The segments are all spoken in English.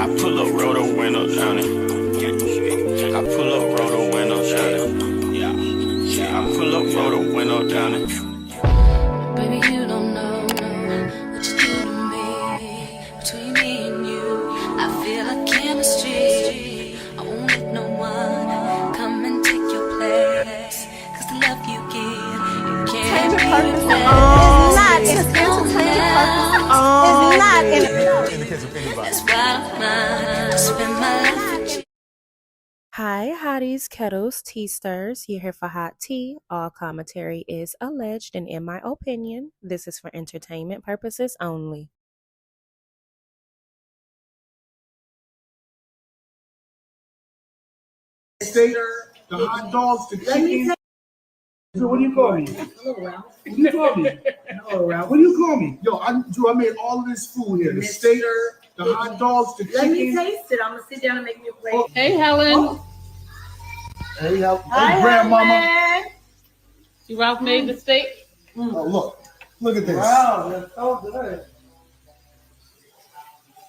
I pull up, roll the window down it. I pull up, roll the window down it. I pull up, roll the window down it. Baby, you don't know what you do to me. Between me and you, I feel like chemistry. I won't let no one come and take your place. Cause the love you give, you can't be replaced. It's not in the case of anybody. That's why I spend my life with you. Hi, hotties, kettles, tea stirs. You're here for hot tea. All commentary is alleged, and in my opinion, this is for entertainment purposes only. Steak, the hot dogs, the chicken. So what do you call me? Hello, Ralph. What do you call me? Hello, Ralph. What do you call me? Yo, I made all this food here. The steak, the hot dogs, the chicken. Let me taste it. I'm gonna sit down and make me a plate. Hey, Helen. Oh. Hey, grandmama. You Ralph made the steak? Oh, look at this. Wow, that's so good.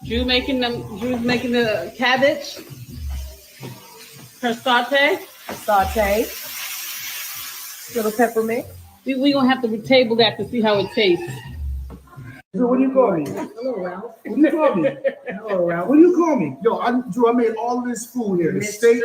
Drew's making the cabbage. Her saute. Little peppermint. We gonna have to table that to see how it tastes. So what do you call me? Hello, Ralph. What do you call me? Hello, Ralph. What do you call me? Yo, I made all this food here. The steak.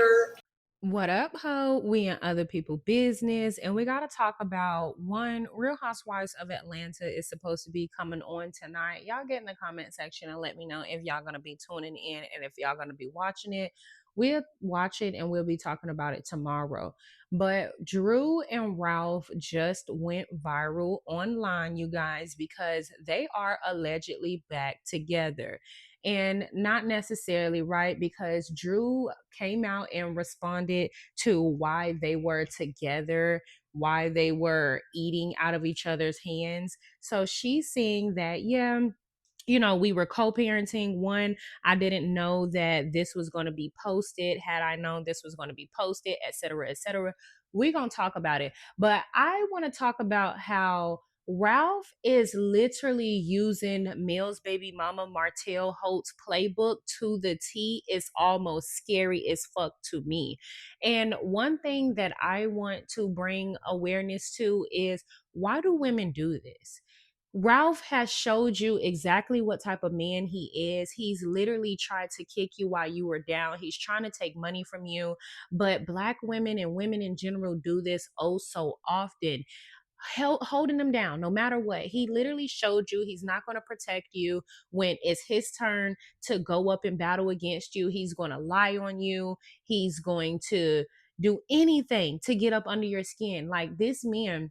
What up, ho? We in other people business, and we got to talk about one. Real Housewives of Atlanta is supposed to be coming on tonight. Y'all get in the comment section and let me know if y'all gonna be tuning in and if y'all gonna be watching it. We'll watch it and we'll be talking about it tomorrow. But Drew and Ralph just went viral online, you guys, because they are allegedly back together. And not necessarily, right? Because Drew came out and responded to why they were together, why they were eating out of each other's hands. So she's saying that, yeah, we were co-parenting. One, I didn't know that this was going to be posted. Had I known this was going to be posted, et cetera, et cetera, we're going to talk about it. But I want to talk about how Ralph is literally using Mill's baby mama Martell Holt's playbook to the T. Is almost scary as fuck to me. And one thing that I want to bring awareness to is, why do women do this? Ralph has showed you exactly what type of man he is. He's literally tried to kick you while you were down. He's trying to take money from you. But Black women and women in general do this oh so often, holding them down no matter what. He literally showed you he's not going to protect you when it's his turn to go up and battle against you. He's going to lie on you. He's going to do anything to get up under your skin. Like, this man,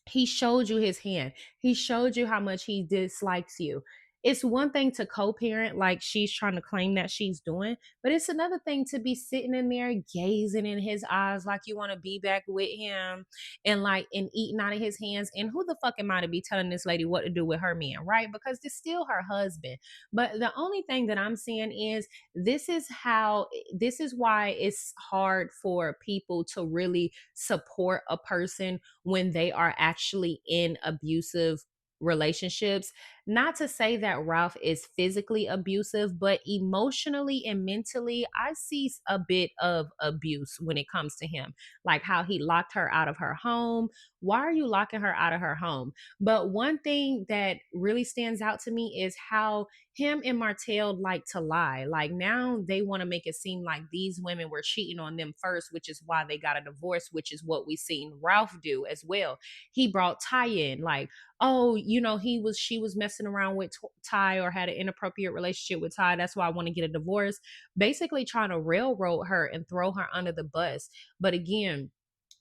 he showed you his hand. He showed you how much he dislikes you. It's one thing to co-parent like she's trying to claim that she's doing, but it's another thing to be sitting in there gazing in his eyes like you want to be back with him and eating out of his hands. And who the fuck am I to be telling this lady what to do with her man, right? Because it's still her husband. But the only thing that I'm saying is, this is why it's hard for people to really support a person when they are actually in abusive relationships. Not to say that Ralph is physically abusive, but emotionally and mentally, I see a bit of abuse when it comes to him. Like how he locked her out of her home. Why are you locking her out of her home? But one thing that really stands out to me is how him and Martell like to lie. Like, now they want to make it seem like these women were cheating on them first, which is why they got a divorce, which is what we seen Ralph do as well. He brought Ty in, like, oh, she was messing around with Ty or had an inappropriate relationship with Ty. That's why I want to get a divorce. Basically trying to railroad her and throw her under the bus. But again,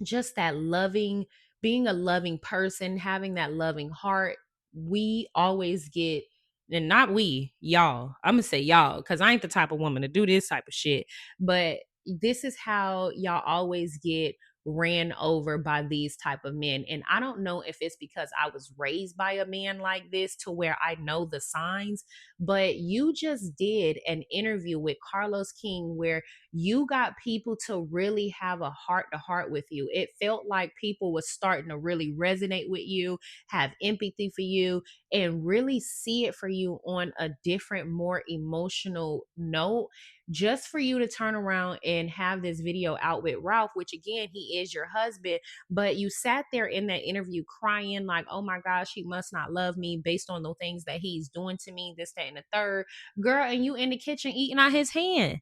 just that loving, being a loving person, having that loving heart, we always get, and not we, y'all. I'm gonna say y'all, because I ain't the type of woman to do this type of shit. But this is how y'all always get ran over by these type of men. And I don't know if it's because I was raised by a man like this to where I know the signs, but you just did an interview with Carlos King where you got people to really have a heart to heart with you. It felt like people was starting to really resonate with you, have empathy for you, and really see it for you on a different, more emotional note. Just for you to turn around and have this video out with Ralph, which again, he is your husband, but you sat there in that interview crying like, oh my gosh, he must not love me based on the things that he's doing to me, this, that, and the third. Girl, and you in the kitchen eating out his hand.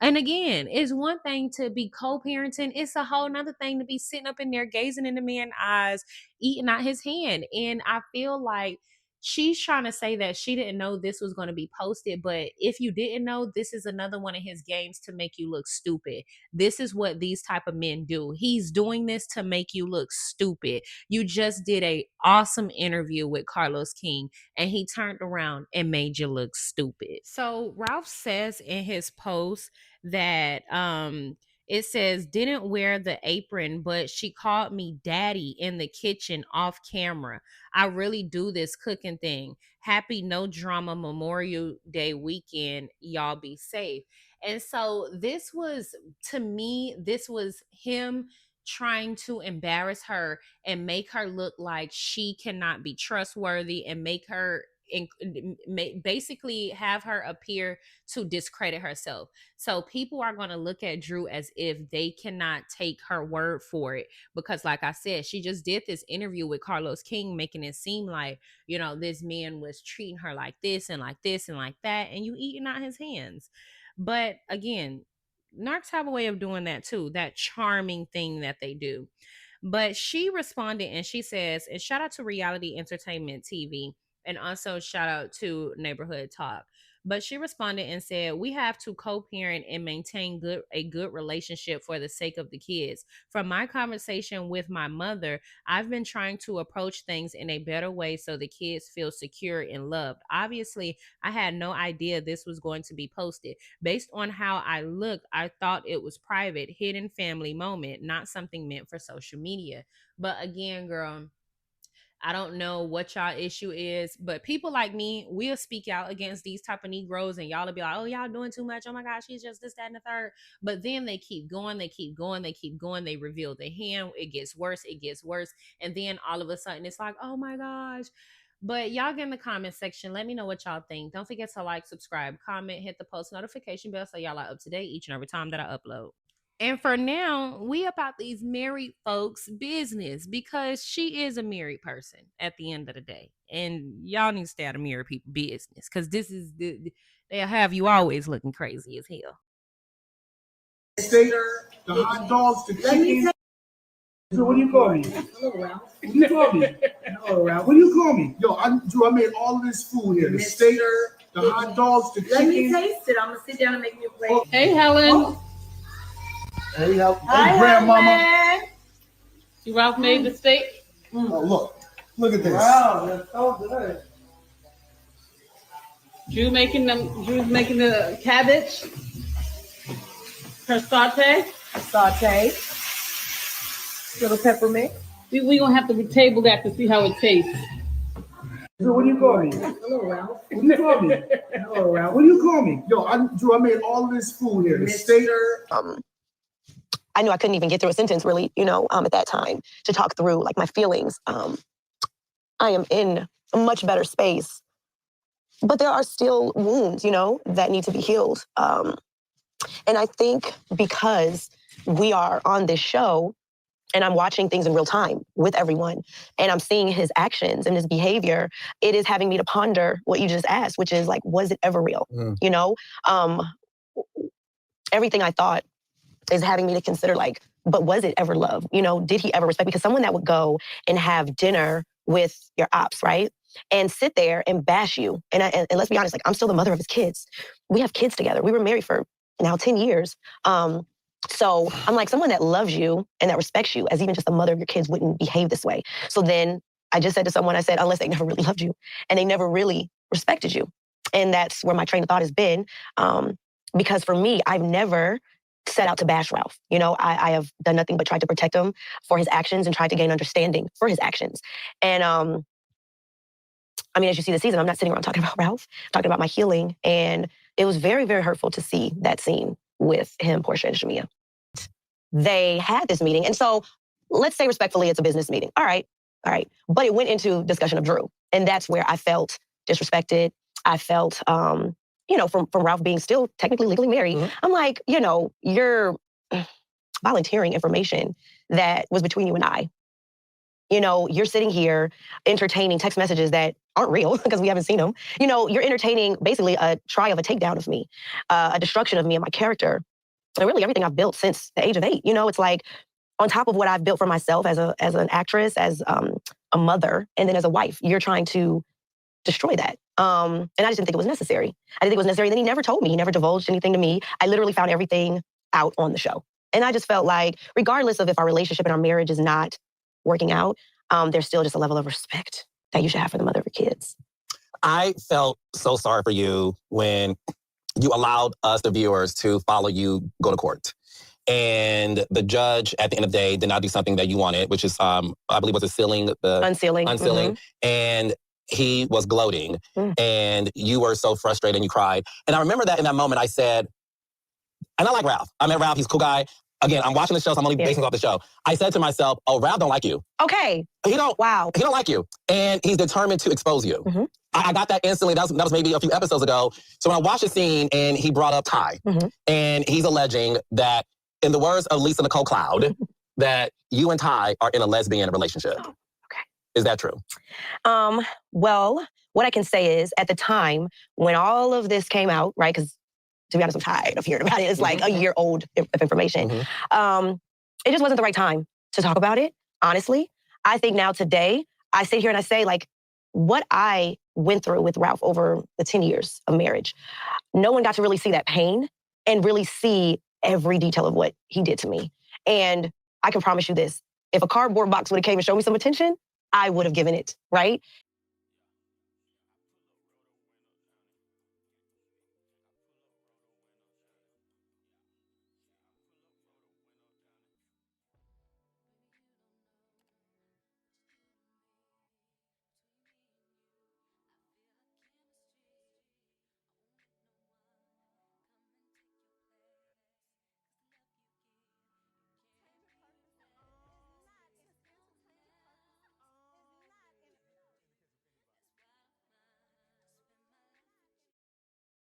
And again, it's one thing to be co-parenting. It's a whole nother thing to be sitting up in there gazing in the man's eyes, eating out his hand. And I feel like she's trying to say that she didn't know this was going to be posted. But if you didn't know, this is another one of his games to make you look stupid. This is what these type of men do. He's doing this to make you look stupid. You just did a awesome interview with Carlos King, and he turned around and made you look stupid. So Ralph says in his post that it says didn't wear the apron, but she called me daddy in the kitchen off camera. I really do this cooking thing. Happy no drama Memorial Day weekend. Y'all be safe. And so this was, to me, this was him trying to embarrass her and make her look like she cannot be trustworthy and make her basically have her appear to discredit herself. So people are going to look at Drew as if they cannot take her word for it, because like I said, she just did this interview with Carlos King making it seem like, you know, this man was treating her like this and like this and like that, and you eating out his hands. But again, narcs have a way of doing that too, that charming thing that they do. But she responded and she says, and shout out to Reality Entertainment TV, and also shout out to Neighborhood Talk. But she responded and said, we have to co-parent and maintain a good relationship for the sake of the kids. From my conversation with my mother, I've been trying to approach things in a better way so the kids feel secure and loved. Obviously, I had no idea this was going to be posted. Based on how I looked, I thought it was private, hidden family moment, not something meant for social media. But again, girl, I don't know what y'all issue is, but people like me, we'll speak out against these type of Negroes, and y'all will be like, oh, y'all doing too much. Oh my gosh, she's just this, that, and the third. But then they keep going, they keep going, they keep going. They reveal the hand. It gets worse, it gets worse. And then all of a sudden it's like, oh my gosh. But y'all get in the comment section. Let me know what y'all think. Don't forget to like, subscribe, comment, hit the post notification bell so y'all are up to date each and every time that I upload. And for now, we about these married folks' business, because she is a married person at the end of the day. And y'all need to stay out of married people business, because this is they'll have you always looking crazy as hell. Steak, the hot dogs, the chicken. So what do you call me? Hello, Ralph. What do you call me? Hello, Ralph. What do you call me? Yo, I made all this food here. The steak, the hot dogs, the Let me chicken. taste it. I'm gonna sit down and make me a plate. Hey, Helen. Hey, Hi, grandmama. Helen. You Ralph made the steak? Oh, look at this. Wow, that's so good. Drew's making the cabbage. Her saute. Saute. Little peppermint. We gonna have to table that to see how it tastes. So what do you call me? Hello, Ralph. What do you call me? Hello, Ralph. What do you call me? Yo, I made all this food here. The steak. I knew I couldn't even get through a sentence really, at that time to talk through like my feelings. I am in a much better space, but there are still wounds, that need to be healed. And I think because we are on this show and I'm watching things in real time with everyone and I'm seeing his actions and his behavior, it is having me to ponder what you just asked, which is like, was it ever real? Everything I thought is having me to consider like, but was it ever love? Did he ever respect? Because someone that would go and have dinner with your ops, right? And sit there and bash you. And let's be honest, like I'm still the mother of his kids. We have kids together. We were married for now 10 years. So I'm like, someone that loves you and that respects you as even just the mother of your kids wouldn't behave this way. So then I just said to someone, I said, unless they never really loved you and they never really respected you. And that's where my train of thought has been. Because for me, I've never set out to bash Ralph. You know, I have done nothing but tried to protect him for his actions and tried to gain understanding for his actions. And I mean, as you see the season, I'm not sitting around talking about Ralph, I'm talking about my healing. And it was very, very hurtful to see that scene with him, Portia, and Shamia. They had this meeting. And so let's say respectfully, it's a business meeting. All right. But it went into discussion of Drew. And that's where I felt disrespected. I felt, you know, from Ralph being still technically legally married. I'm like, you know, you're volunteering information that was between you and I. You know, you're sitting here entertaining text messages that aren't real because we haven't seen them. You know, you're entertaining basically a try of a takedown of me, a destruction of me and my character, and really everything I've built since the age of 8. You know, it's like on top of what I've built for myself as an actress, as a mother, and then as a wife, you're trying to destroy that. And I just didn't think it was necessary. I didn't think it was necessary. Then he never told me. He never divulged anything to me. I literally found everything out on the show. And I just felt like, regardless of if our relationship and our marriage is not working out, there's still just a level of respect that you should have for the mother of your kids. I felt so sorry for you when you allowed us, the viewers, to follow you go to court. And the judge, at the end of the day, did not do something that you wanted, which is, I believe, was unsealing. And he was gloating. And you were so frustrated and you cried. And I remember that in that moment, I said, and I like Ralph. I met Ralph. He's a cool guy. Again, I'm watching the show, so I'm only basing it off the show. I said to myself, oh, Ralph don't like you. Okay. He don't like you. And he's determined to expose you. I got that instantly. That was maybe a few episodes ago. So when I watched the scene and he brought up Ty, and he's alleging that, in the words of Lisa Nicole Cloud, that you and Ty are in a lesbian relationship. Oh, okay. Is that true? Well, what I can say is, at the time when all of this came out, right, because to be honest, I'm tired of hearing about it. It's like a year old of information. It just wasn't the right time to talk about it, honestly. I think now today, I sit here and I say, like, what I went through with Ralph over the 10 years of marriage, no one got to really see that pain and really see every detail of what he did to me. And I can promise you this, if a cardboard box would have came and showed me some attention, I would have given it, right?